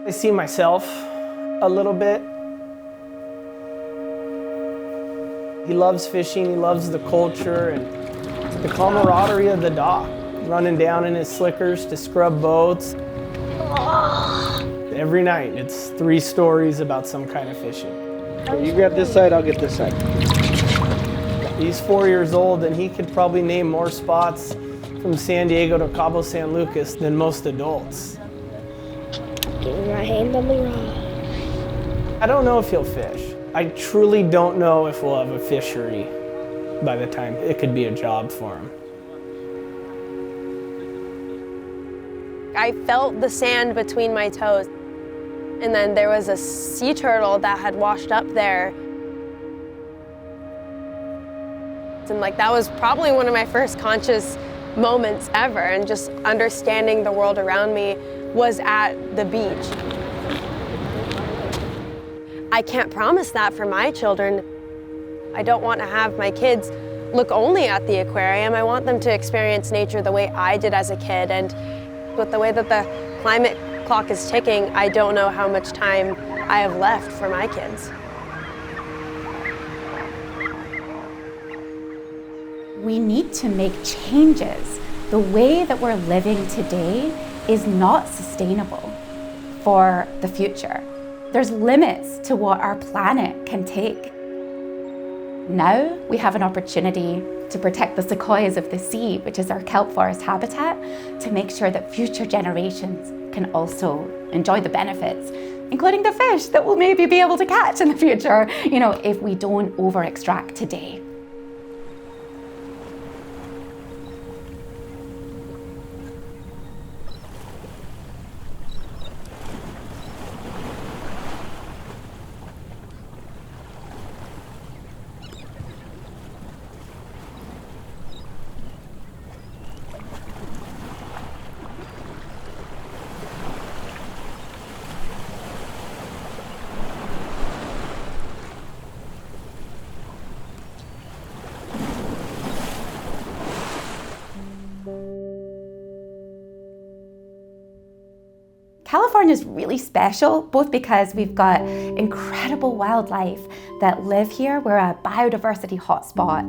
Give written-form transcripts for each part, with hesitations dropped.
I see myself a little bit. He loves fishing, he loves the culture and the camaraderie of the dock. Running down in his slickers to scrub boats. Every night it's 3 stories about some kind of fishing. You grab this side, I'll get this side. He's 4 years old and he could probably name more spots from San Diego to Cabo San Lucas than most adults. Getting my hand on the rod. I don't know if he'll fish. I truly don't know if we'll have a fishery by the time it could be a job for him. I felt the sand between my toes. And then there was a sea turtle that had washed up there. And like that was probably one of my first conscious moments ever, and just understanding the world around me was at the beach. I can't promise that for my children. I don't want to have my kids look only at the aquarium. I want them to experience nature the way I did as a kid. And with the way that the climate clock is ticking, I don't know how much time I have left for my kids. We need to make changes. The way that we're living today is not sustainable for the future. There's limits to what our planet can take. Now we have an opportunity to protect the sequoias of the sea, which is our kelp forest habitat, to make sure that future generations can also enjoy the benefits, including the fish that we'll maybe be able to catch in the future, if we don't over-extract today. California is really special, both because we've got incredible wildlife that live here. We're a biodiversity hotspot.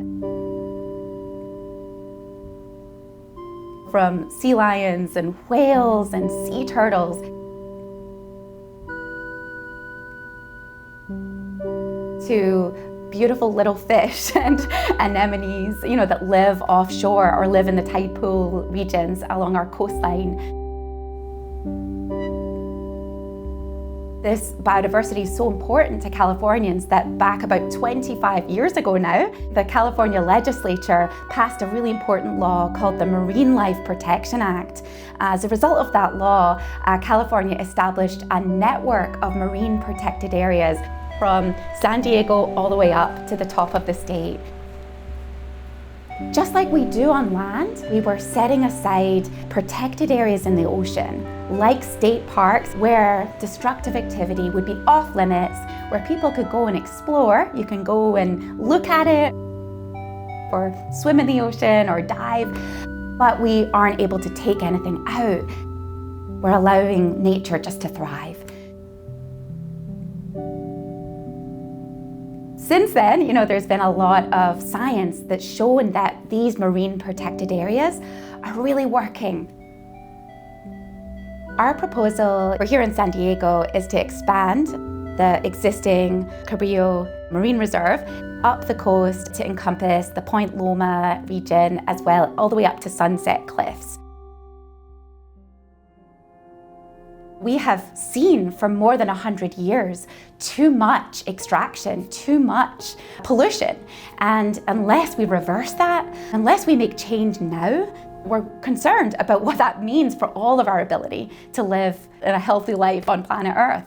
From sea lions and whales and sea turtles to beautiful little fish and anemones, that live offshore or live in the tide pool regions along our coastline. This biodiversity is so important to Californians that back about 25 years ago now, the California legislature passed a really important law called the Marine Life Protection Act. As a result of that law, California established a network of marine protected areas from San Diego all the way up to the top of the state. Just like we do on land, we were setting aside protected areas in the ocean, like state parks, where destructive activity would be off limits, where people could go and explore. You can go and look at it, or swim in the ocean, or dive, but we aren't able to take anything out. We're allowing nature just to thrive. Since then, there's been a lot of science that's shown that these marine protected areas are really working. Our proposal here in San Diego is to expand the existing Cabrillo Marine Reserve up the coast to encompass the Point Loma region as well, all the way up to Sunset Cliffs. We have seen for more than 100 years too much extraction, too much pollution. And unless we reverse that, unless we make change now, we're concerned about what that means for all of our ability to live a healthy life on planet Earth.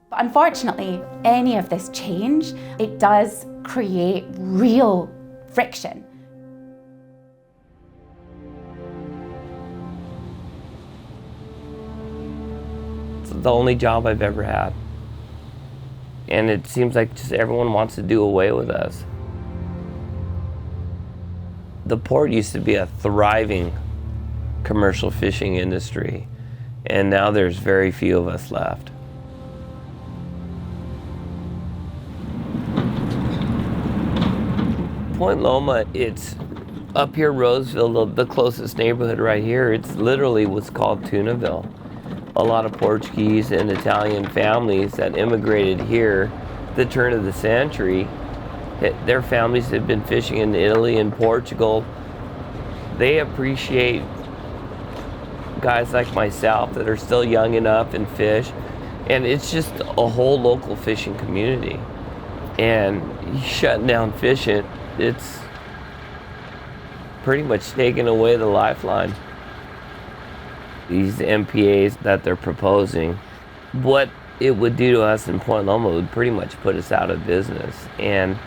But unfortunately, any of this change, it does create real friction. The only job I've ever had. And it seems like just everyone wants to do away with us. The port used to be a thriving commercial fishing industry. And now there's very few of us left. Point Loma, it's up here, Roseville, the closest neighborhood right here. It's literally what's called Tunaville. A lot of Portuguese and Italian families that immigrated here at the turn of the century, their families had been fishing in Italy and Portugal. They appreciate guys like myself that are still young enough and fish. And it's just a whole local fishing community. And shutting down fishing, it's pretty much taking away the lifeline. These MPAs that they're proposing, what it would do to us in Point Loma would pretty much put us out of business. And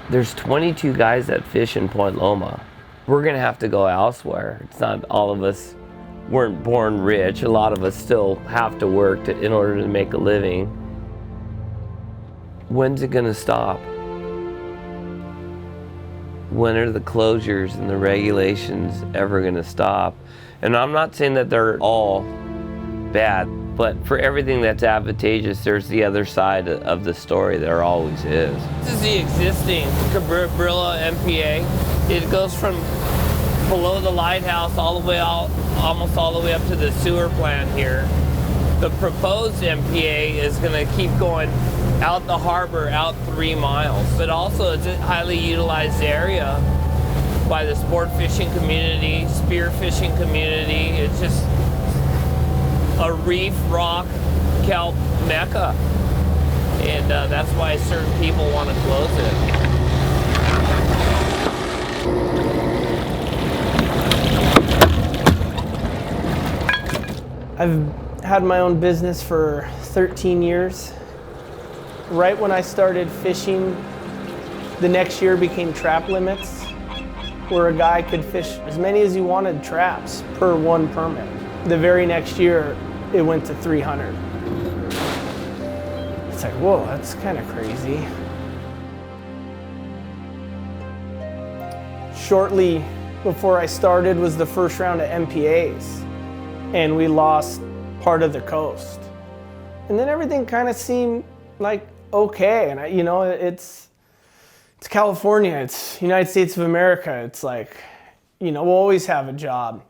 there's 22 guys that fish in Point Loma. We're gonna have to go elsewhere. It's not all of us weren't born rich. A lot of us still have to work in order to make a living. When's it gonna stop? When are the closures and the regulations ever gonna stop? And I'm not saying that they're all bad, but for everything that's advantageous, there's the other side of the story. There always is. This is the existing Cabrillo MPA. It goes from below the lighthouse all the way out, almost all the way up to the sewer plant here. The proposed MPA is gonna keep going out the harbor, out 3 miles. But also it's a highly utilized area by the sport fishing community, spear fishing community. It's just a reef, rock, kelp mecca. And that's why certain people want to close it. I've had my own business for 13 years. Right when I started fishing, the next year became trap limits, where a guy could fish as many as he wanted traps per one permit. The very next year, it went to 300. It's like, whoa, that's kind of crazy. Shortly before I started was the first round of MPAs, and we lost part of the coast. And then everything kind of seemed like okay, and it's California, it's United States of America. It's like, we'll always have a job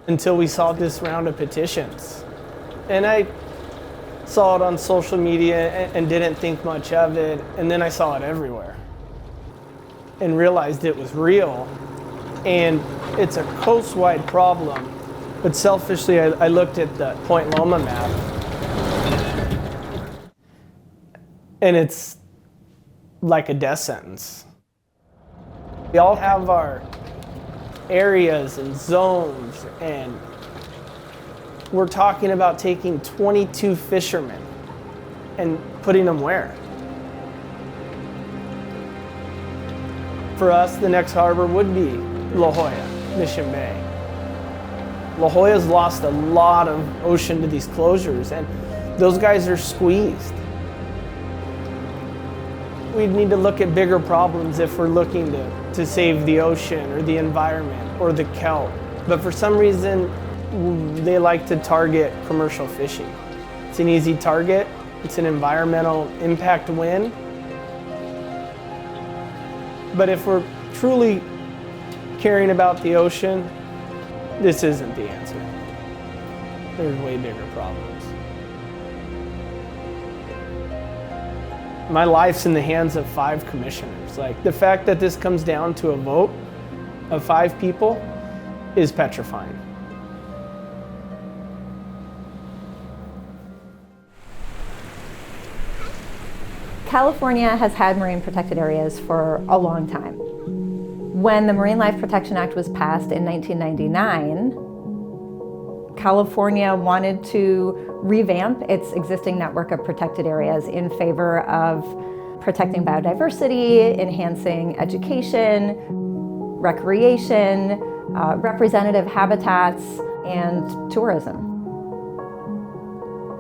until we saw this round of petitions. And I saw it on social media and didn't think much of it. And then I saw it everywhere and realized it was real. And it's a coast-wide problem. But selfishly, I looked at the Point Loma map. And it's like a death sentence. We all have our areas and zones, and we're talking about taking 22 fishermen and putting them where? For us, the next harbor would be La Jolla, Mission Bay. La Jolla's lost a lot of ocean to these closures, and those guys are squeezed. We need to look at bigger problems if we're looking to save the ocean or the environment or the kelp. But for some reason, they like to target commercial fishing. It's an easy target. It's an environmental impact win. But if we're truly caring about the ocean, this isn't the answer. There's way bigger problems. My life's in the hands of 5 commissioners. Like, the fact that this comes down to a vote of 5 people is petrifying. California has had marine protected areas for a long time. When the Marine Life Protection Act was passed in 1999, California wanted to revamp its existing network of protected areas in favor of protecting biodiversity, enhancing education, recreation, representative habitats, and tourism.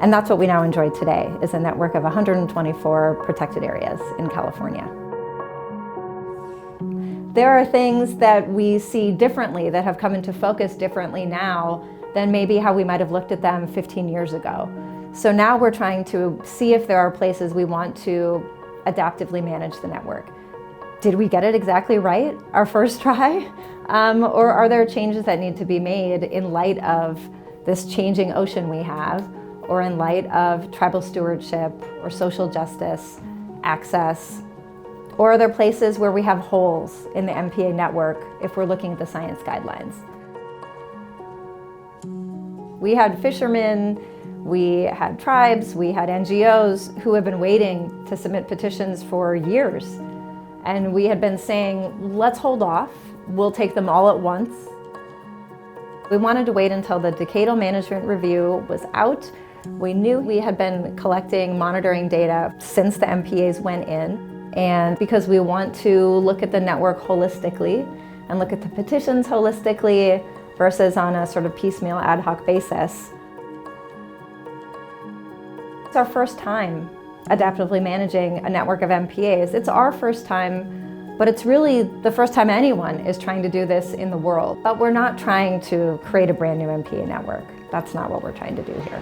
And that's what we now enjoy today, is a network of 124 protected areas in California. There are things that we see differently, that have come into focus differently now, than maybe how we might have looked at them 15 years ago. So now we're trying to see if there are places we want to adaptively manage the network. Did we get it exactly right our first try? Or are there changes that need to be made in light of this changing ocean we have, or in light of tribal stewardship or social justice, access? Or are there places where we have holes in the MPA network if we're looking at the science guidelines? We had fishermen, we had tribes, we had NGOs who have been waiting to submit petitions for years. And we had been saying, let's hold off, we'll take them all at once. We wanted to wait until the decadal management review was out. We knew we had been collecting monitoring data since the MPAs went in. And because we want to look at the network holistically and look at the petitions holistically versus on a sort of piecemeal ad hoc basis. It's our first time adaptively managing a network of MPAs. It's our first time, but it's really the first time anyone is trying to do this in the world. But we're not trying to create a brand new MPA network. That's not what we're trying to do here.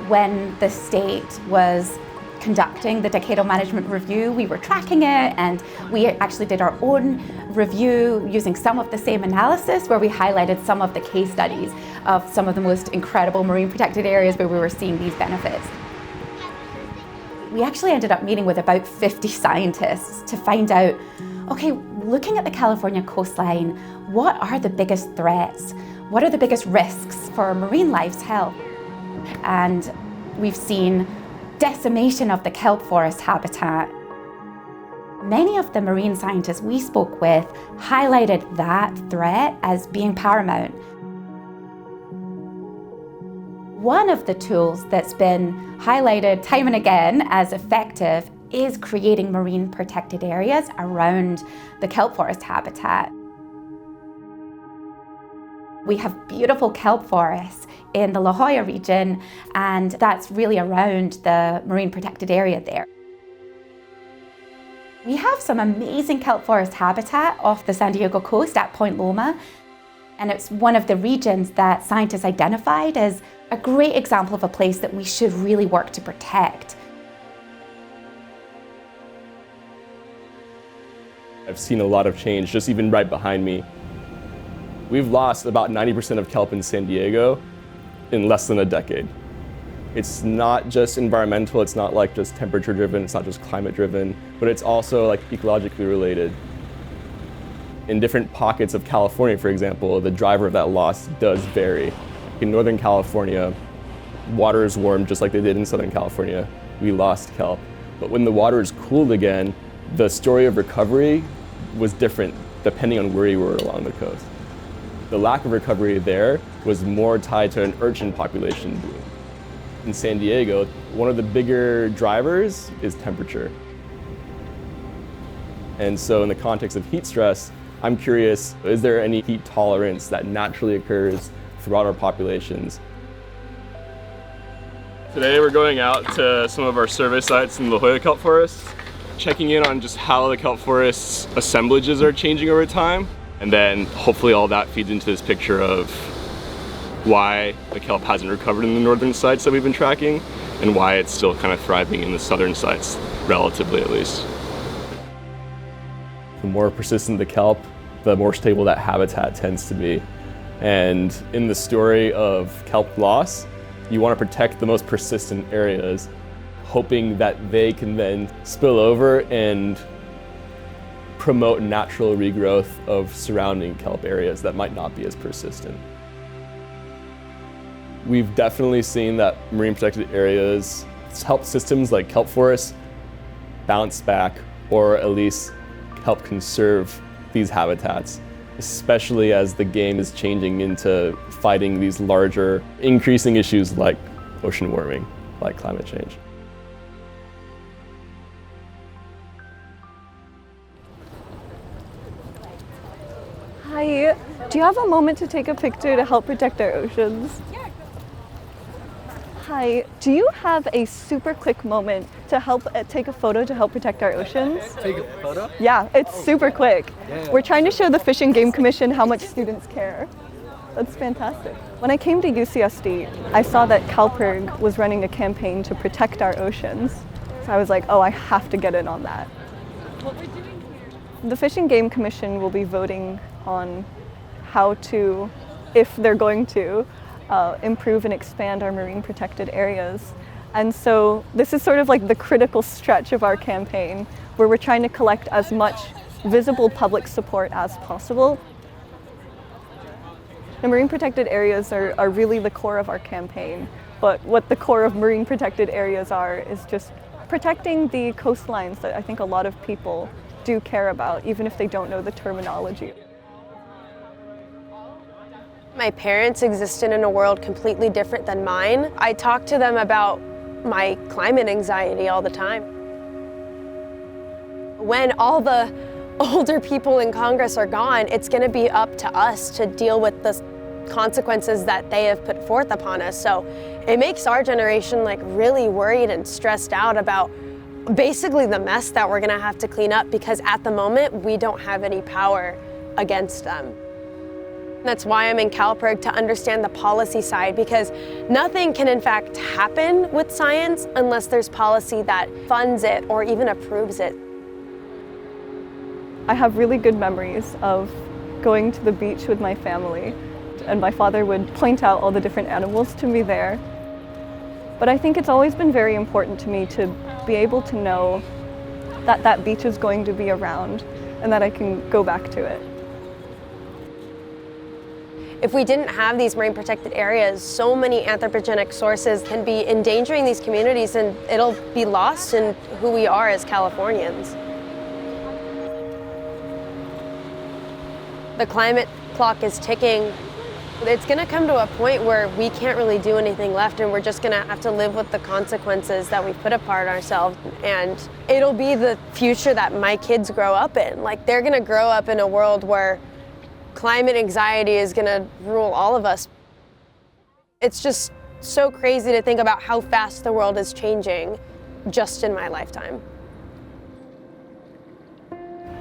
When the state was conducting the decadal management review, we were tracking it, and we actually did our own review using some of the same analysis where we highlighted some of the case studies of some of the most incredible marine protected areas where we were seeing these benefits. We actually ended up meeting with about 50 scientists to find out, okay, looking at the California coastline, what are the biggest threats? What are the biggest risks for marine life's health? And we've seen decimation of the kelp forest habitat. Many of the marine scientists we spoke with highlighted that threat as being paramount. One of the tools that's been highlighted time and again as effective is creating marine protected areas around the kelp forest habitat. We have beautiful kelp forests in the La Jolla region, and that's really around the marine protected area there. We have some amazing kelp forest habitat off the San Diego coast at Point Loma, and it's one of the regions that scientists identified as a great example of a place that we should really work to protect. I've seen a lot of change just even right behind me. We've lost about 90% of kelp in San Diego in less than a decade. It's not just environmental, it's not like just temperature driven, it's not just climate driven, but it's also like ecologically related. In different pockets of California, for example, the driver of that loss does vary. In Northern California, water is warm just like they did in Southern California. We lost kelp. But when the water is cooled again, the story of recovery was different depending on where you were along the coast. The lack of recovery there was more tied to an urchin population boom. In San Diego, one of the bigger drivers is temperature. And so in the context of heat stress, I'm curious, is there any heat tolerance that naturally occurs throughout our populations? Today we're going out to some of our survey sites in the La Jolla kelp forest, checking in on just how the kelp forest's assemblages are changing over time. And then hopefully all that feeds into this picture of why the kelp hasn't recovered in the northern sites that we've been tracking and why it's still kind of thriving in the southern sites, relatively at least. The more persistent the kelp, the more stable that habitat tends to be. And in the story of kelp loss, you want to protect the most persistent areas, hoping that they can then spill over and promote natural regrowth of surrounding kelp areas that might not be as persistent. We've definitely seen that marine protected areas help systems like kelp forests bounce back, or at least help conserve these habitats, especially as the game is changing into fighting these larger, increasing issues like ocean warming, like climate change. Hi, do you have a moment to take a picture to help protect our oceans? Hi, do you have a super quick moment to help take a photo to help protect our oceans? Take a photo? Yeah, it's super quick. Yeah. We're trying to show the Fish and Game Commission how much students care. That's fantastic. When I came to UCSD, I saw that CalPERG was running a campaign to protect our oceans. So I was like, oh, I have to get in on that. The Fish and Game Commission will be voting on how to, if they're going to, improve and expand our marine protected areas. And so this is sort of like the critical stretch of our campaign, where we're trying to collect as much visible public support as possible. The marine protected areas are really the core of our campaign, but what the core of marine protected areas are is just protecting the coastlines that I think a lot of people do care about, even if they don't know the terminology. My parents existed in a world completely different than mine. I talk to them about my climate anxiety all the time. When all the older people in Congress are gone, it's going to be up to us to deal with the consequences that they have put forth upon us. So it makes our generation like really worried and stressed out about basically the mess that we're going to have to clean up, because at the moment we don't have any power against them. That's why I'm in CalPERG, to understand the policy side, because nothing can in fact happen with science unless there's policy that funds it or even approves it. I have really good memories of going to the beach with my family, and my father would point out all the different animals to me there. But I think it's always been very important to me to be able to know that that beach is going to be around and that I can go back to it. If we didn't have these marine protected areas, so many anthropogenic sources can be endangering these communities, and it'll be lost in who we are as Californians. The climate clock is ticking. It's going to come to a point where we can't really do anything left, and we're just going to have to live with the consequences that we put upon ourselves. And it'll be the future that my kids grow up in. Like, they're going to grow up in a world where climate anxiety is going to rule all of us. It's just so crazy to think about how fast the world is changing just in my lifetime.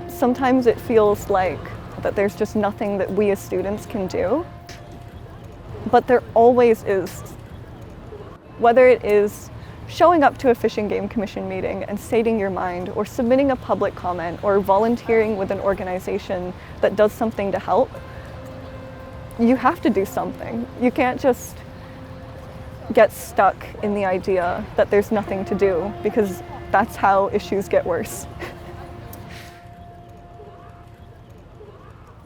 Sometimes it feels like that there's just nothing that we as students can do, but there always is. Whether it is showing up to a Fish and Game Commission meeting and stating your mind, or submitting a public comment, or volunteering with an organization that does something to help, you have to do something. You can't just get stuck in the idea that there's nothing to do, because that's how issues get worse.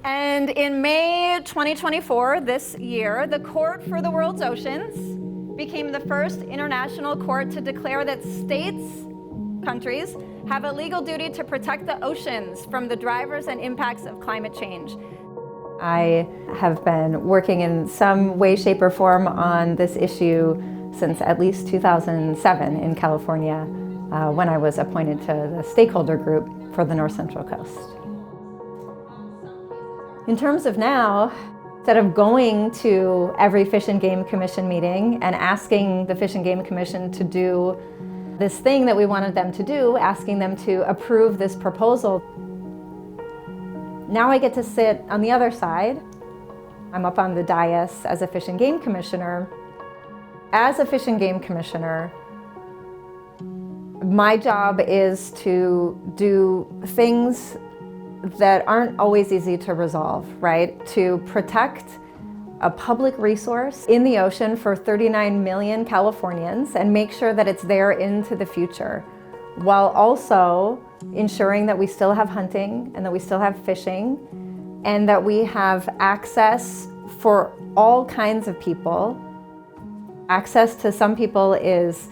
And in May 2024, this year, the Court for the World's Oceans became the first international court to declare that states, countries, have a legal duty to protect the oceans from the drivers and impacts of climate change. I have been working in some way, shape, or form on this issue since at least 2007 in California, when I was appointed to the stakeholder group for the North Central Coast. In terms of now, instead of going to every Fish and Game Commission meeting and asking the Fish and Game Commission to do this thing that we wanted them to do, asking them to approve this proposal, now I get to sit on the other side. I'm up on the dais as a Fish and Game Commissioner. As a Fish and Game Commissioner, my job is to do things that aren't always easy to resolve, right? To protect a public resource in the ocean for 39 million Californians and make sure that it's there into the future, while also ensuring that we still have hunting and that we still have fishing and that we have access for all kinds of people. Access to some people is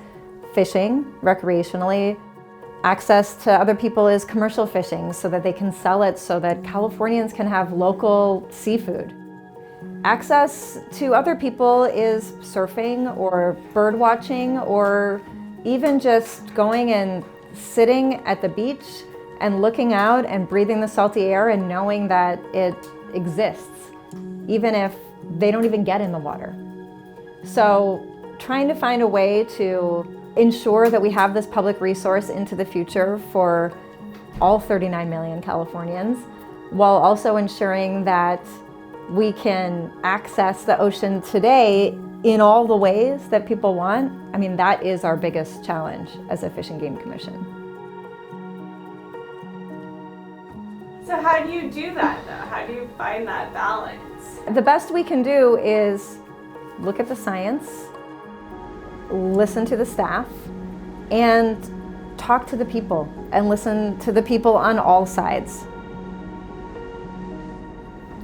fishing recreationally. Access to other people is commercial fishing so that they can sell it so that Californians can have local seafood. Access to other people is surfing or bird watching, or even just going and sitting at the beach and looking out and breathing the salty air and knowing that it exists, even if they don't even get in the water. So trying to find a way to ensure that we have this public resource into the future for all 39 million Californians, while also ensuring that we can access the ocean today in all the ways that people want, I mean, that is our biggest challenge as a Fish and Game Commission. So how do you do that though? How do you find that balance? The best we can do is look at the science, listen to the staff, and talk to the people and listen to the people on all sides.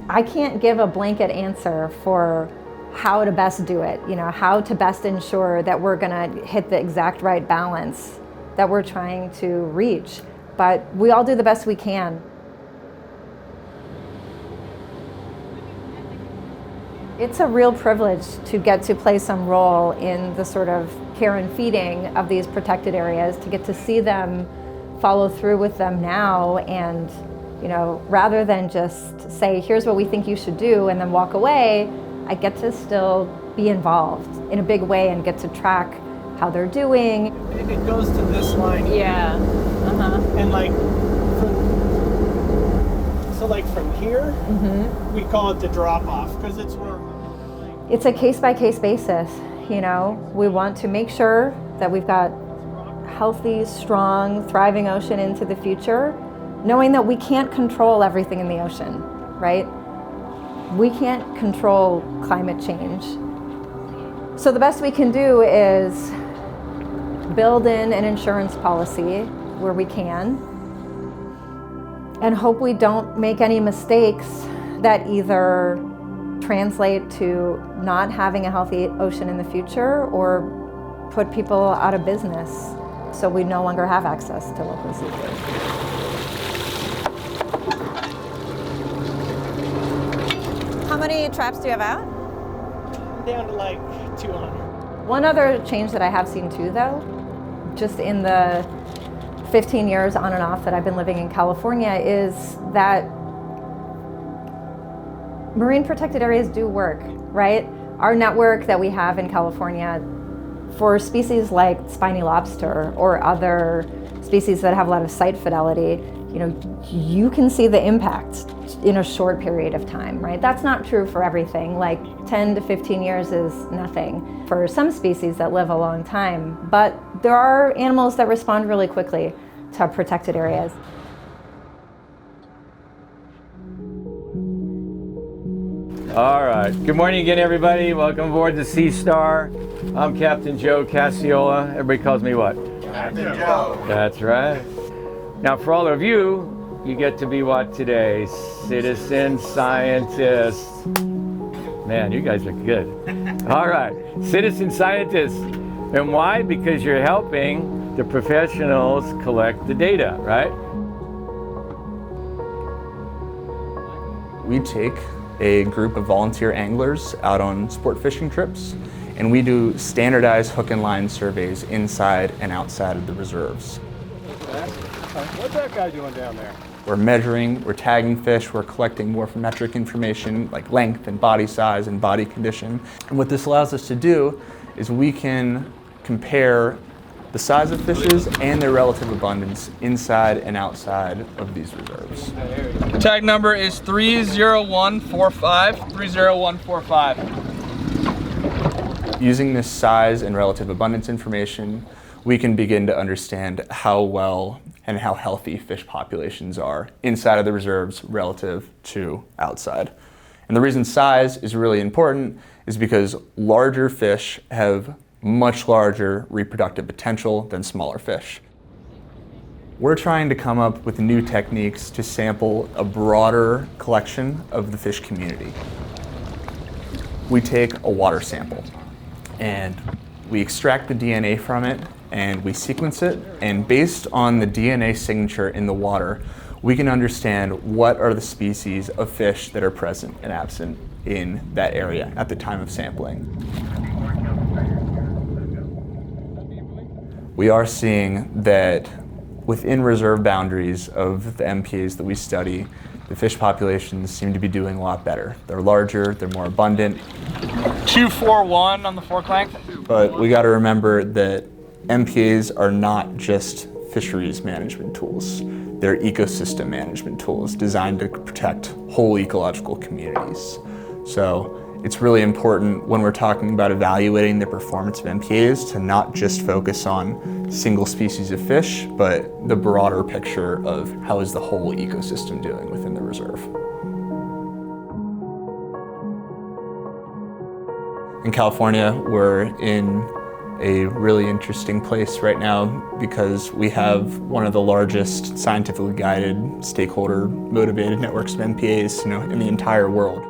I can't give a blanket answer for how to best do it, how to best ensure that we're gonna hit the exact right balance that we're trying to reach. But we all do the best we can. It's a real privilege to get to play some role in the sort of care and feeding of these protected areas, to get to see them follow through with them now, and rather than just say, here's what we think you should do, and then walk away, I get to still be involved in a big way and get to track how they're doing. It goes to this line. Yeah. And from here, we call it the drop off, because it's where it's a case-by-case basis. We want to make sure that we've got healthy, strong, thriving ocean into the future, knowing that we can't control everything in the ocean, right? We can't control climate change. So the best we can do is build in an insurance policy where we can, and hope we don't make any mistakes that either translate to not having a healthy ocean in the future or put people out of business so we no longer have access to local seafood. How many traps do you have out? down to like 200. One other change that I have seen too, though, just in the 15 years on and off that I've been living in California, is that marine protected areas do work, right? Our network that we have in California for species like spiny lobster or other species that have a lot of site fidelity, you can see the impact in a short period of time, right? That's not true for everything. Like 10 to 15 years is nothing for some species that live a long time, but there are animals that respond really quickly to protected areas. All right, good morning again, everybody. Welcome aboard the Sea Star. I'm Captain Joe Cassiola. Everybody calls me what? Captain Joe. That's right. Now, for all of you, you get to be what today? Citizen scientists. Man, you guys look good. All right, citizen scientists. And why? Because you're helping the professionals collect the data, right? We take a group of volunteer anglers out on sport fishing trips, and we do standardized hook and line surveys inside and outside of the reserves. What's that guy doing down there? We're measuring, we're tagging fish, we're collecting morphometric information like length and body size and body condition. And what this allows us to do is we can compare the size of fishes and their relative abundance inside and outside of these reserves. Tag number is 30145, 30145. Using this size and relative abundance information, we can begin to understand how well and how healthy fish populations are inside of the reserves relative to outside. And the reason size is really important is because larger fish have much larger reproductive potential than smaller fish. We're trying to come up with new techniques to sample a broader collection of the fish community. We take a water sample and we extract the DNA from it and we sequence it, and based on the DNA signature in the water, we can understand what are the species of fish that are present and absent in that area at the time of sampling. We are seeing that within reserve boundaries of the MPAs that we study, the fish populations seem to be doing a lot better. They're larger, they're more abundant. 241 on the fork length. But we got to remember that MPAs are not just fisheries management tools. They're ecosystem management tools designed to protect whole ecological communities. So it's really important when we're talking about evaluating the performance of MPAs to not just focus on single species of fish, but the broader picture of how is the whole ecosystem doing within the reserve. In California, we're in a really interesting place right now because we have one of the largest scientifically guided, stakeholder motivated networks of MPAs, in the entire world.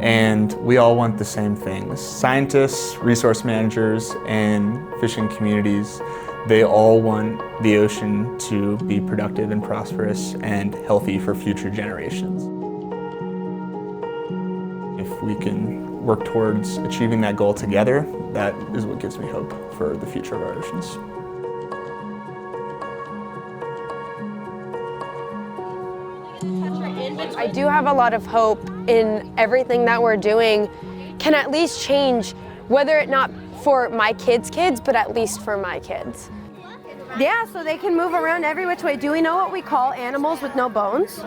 And we all want the same things. Scientists, resource managers, and fishing communities, they all want the ocean to be productive and prosperous and healthy for future generations. If we can work towards achieving that goal together, that is what gives me hope for the future of our oceans. I do have a lot of hope in everything that we're doing can at least change, whether it not for my kids' kids, but at least for my kids. Yeah, so they can move around every which way. Do we know what we call animals with no bones?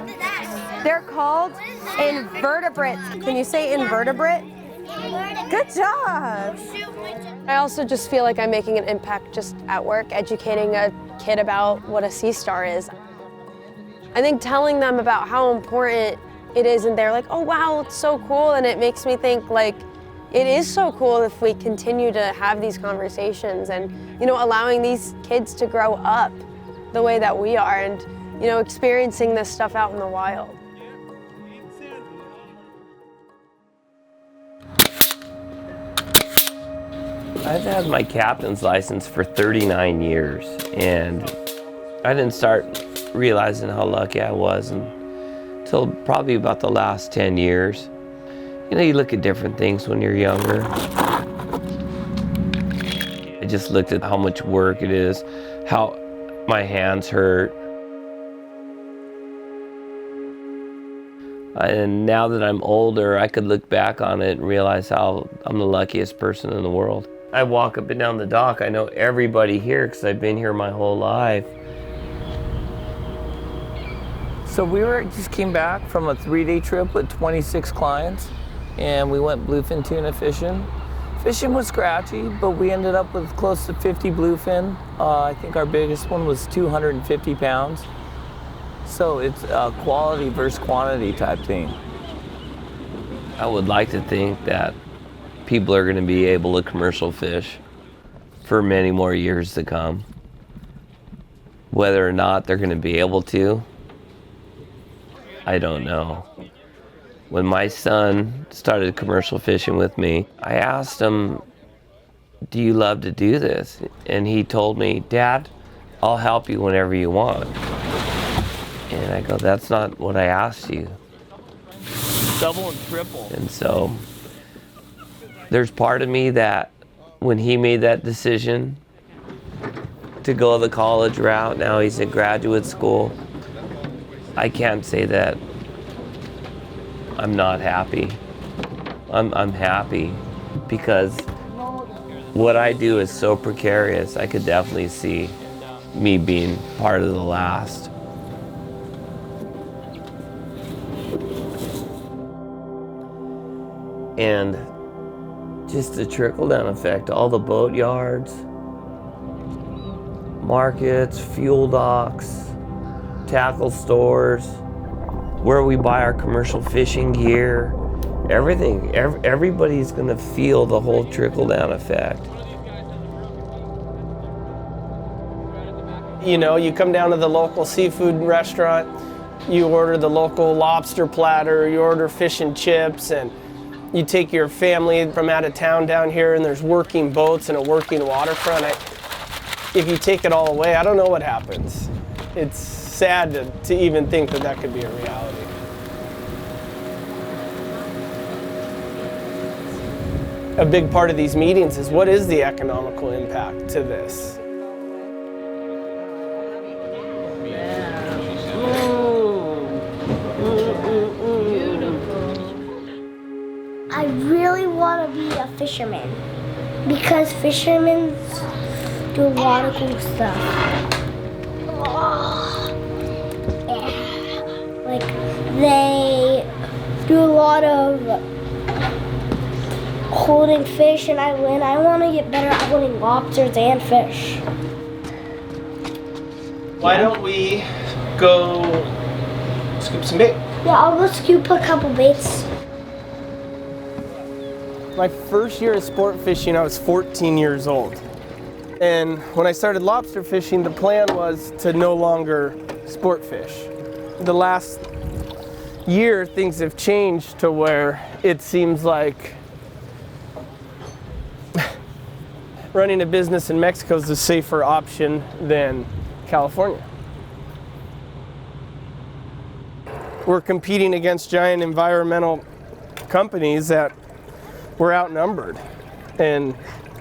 They're called invertebrates. Can you say invertebrate? Good job. I also just feel like I'm making an impact just at work, educating a kid about what a sea star is. I think telling them about how important it is, and they're like, oh wow, it's so cool, and it makes me think like, it is so cool if we continue to have these conversations and, allowing these kids to grow up the way that we are and, experiencing this stuff out in the wild. I've had my captain's license for 39 years, and I didn't start realizing how lucky I was until probably about the last 10 years. You look at different things when you're younger. I just looked at how much work it is, how my hands hurt. And now that I'm older, I could look back on it and realize how I'm the luckiest person in the world. I walk up and down the dock, I know everybody here because I've been here my whole life. So we just came back from a 3-day trip with 26 clients, and we went bluefin tuna fishing. Fishing was scratchy, but we ended up with close to 50 bluefin. I think our biggest one was 250 pounds. So it's a quality versus quantity type thing. I would like to think that people are going to be able to commercial fish for many more years to come. Whether or not they're going to be able to, I don't know. When my son started commercial fishing with me, I asked him, do you love to do this? And he told me, Dad, I'll help you whenever you want. And I go, that's not what I asked you. Double and triple. And so there's part of me that when he made that decision to go the college route, now he's in graduate school, I can't say that I'm not happy. I'm happy because what I do is so precarious. I could definitely see me being part of the last. And just the trickle-down effect, all the boat yards, markets, fuel docks, tackle stores, where we buy our commercial fishing gear, everything. Everybody's gonna feel the whole trickle-down effect. You come down to the local seafood restaurant, you order the local lobster platter, you order fish and chips, and you take your family from out of town down here, and there's working boats and a working waterfront. If you take it all away, I don't know what happens. It's sad to even think that could be a reality. A big part of these meetings is what is the economical impact to this? I really want to be a fisherman because fishermen do a lot of cool stuff. Like they do a lot of holding fish, and I want to get better at holding lobsters and fish. Why don't we go scoop some bait? Yeah, I'll go scoop a couple baits. My first year of sport fishing, I was 14 years old. And when I started lobster fishing, the plan was to no longer sport fish. The last year, things have changed to where it seems like running a business in Mexico is a safer option than California. We're competing against giant environmental companies that we're outnumbered. And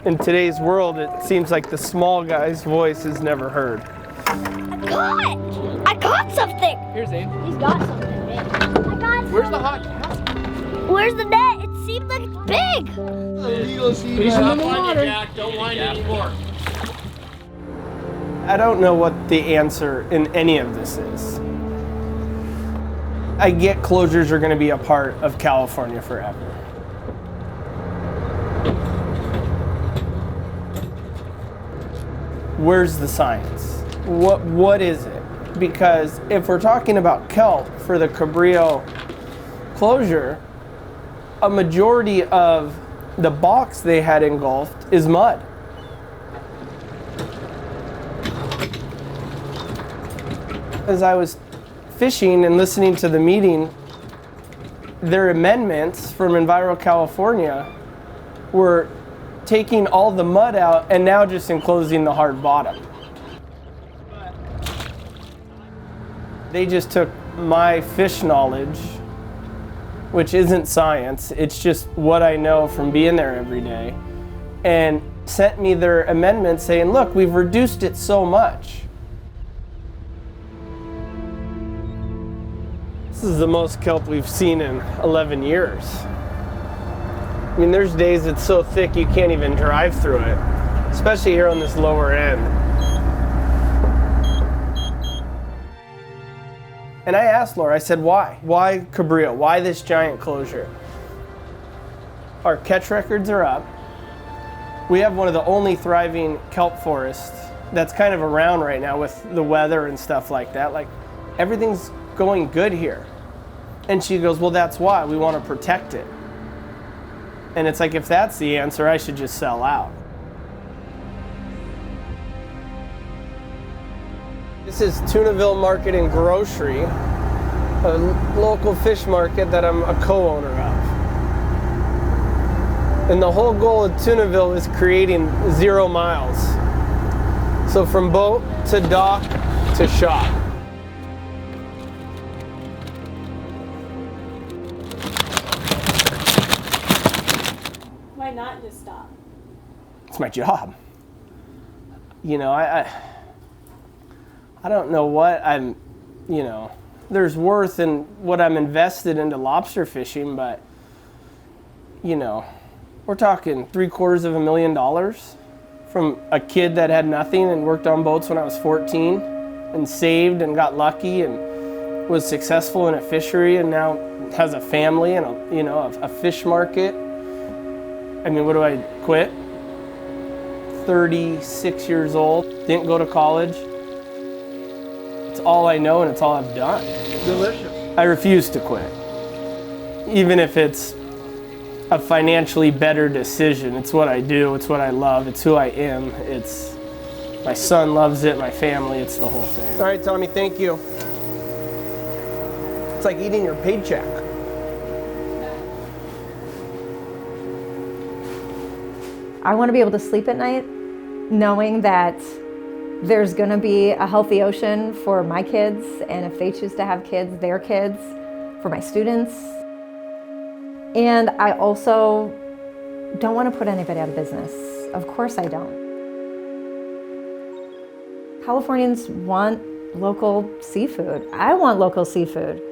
in today's world, it seems like the small guy's voice is never heard. I caught something. Here's Aiden. He's got something big. I got Where's the hot cat? Where's the net? It seemed like it's big. Please stop whining, Jack. Don't whine anymore. I don't know what the answer in any of this is. I get closures are going to be a part of California forever. Where's the science? What is it? Because if we're talking about kelp for the Cabrillo closure, a majority of the box they had engulfed is mud. As I was fishing and listening to the meeting, their amendments from Enviro California were taking all the mud out and now just enclosing the hard bottom. They just took my fish knowledge, which isn't science, it's just what I know from being there every day, and sent me their amendment saying, look, we've reduced it so much. This is the most kelp we've seen in 11 years. I mean, there's days it's so thick you can't even drive through it, especially here on this lower end. And I asked Laura, I said, why? Why Cabrillo? Why this giant closure? Our catch records are up. We have one of the only thriving kelp forests that's kind of around right now with the weather and stuff like that. Like, everything's going good here. And she goes, well, that's why we want to protect it. And it's like, if that's the answer, I should just sell out. This is Tunaville Market and Grocery, a local fish market that I'm a co-owner of. And the whole goal of Tunaville is creating 0 miles. So from boat to dock to shop. Why not just stop? It's my job. You know, I don't know what I'm, you know, there's worth in what I'm invested into lobster fishing, but, you know, we're talking $750,000 from a kid that had nothing and worked on boats when I was 14 and saved and got lucky and was successful in a fishery and now has a family and a fish market. I mean, what do I quit? 36 years old, didn't go to college. It's all I know and it's all I've done. Delicious. I refuse to quit. Even if it's a financially better decision, it's what I do, it's what I love, it's who I am, it's my son loves it, my family, it's the whole thing. All right, Tommy, thank you. It's like eating your paycheck. I want to be able to sleep at night knowing that there's going to be a healthy ocean for my kids, and if they choose to have kids, their kids, for my students. And I also don't want to put anybody out of business. Of course I don't. Californians want local seafood. I want local seafood.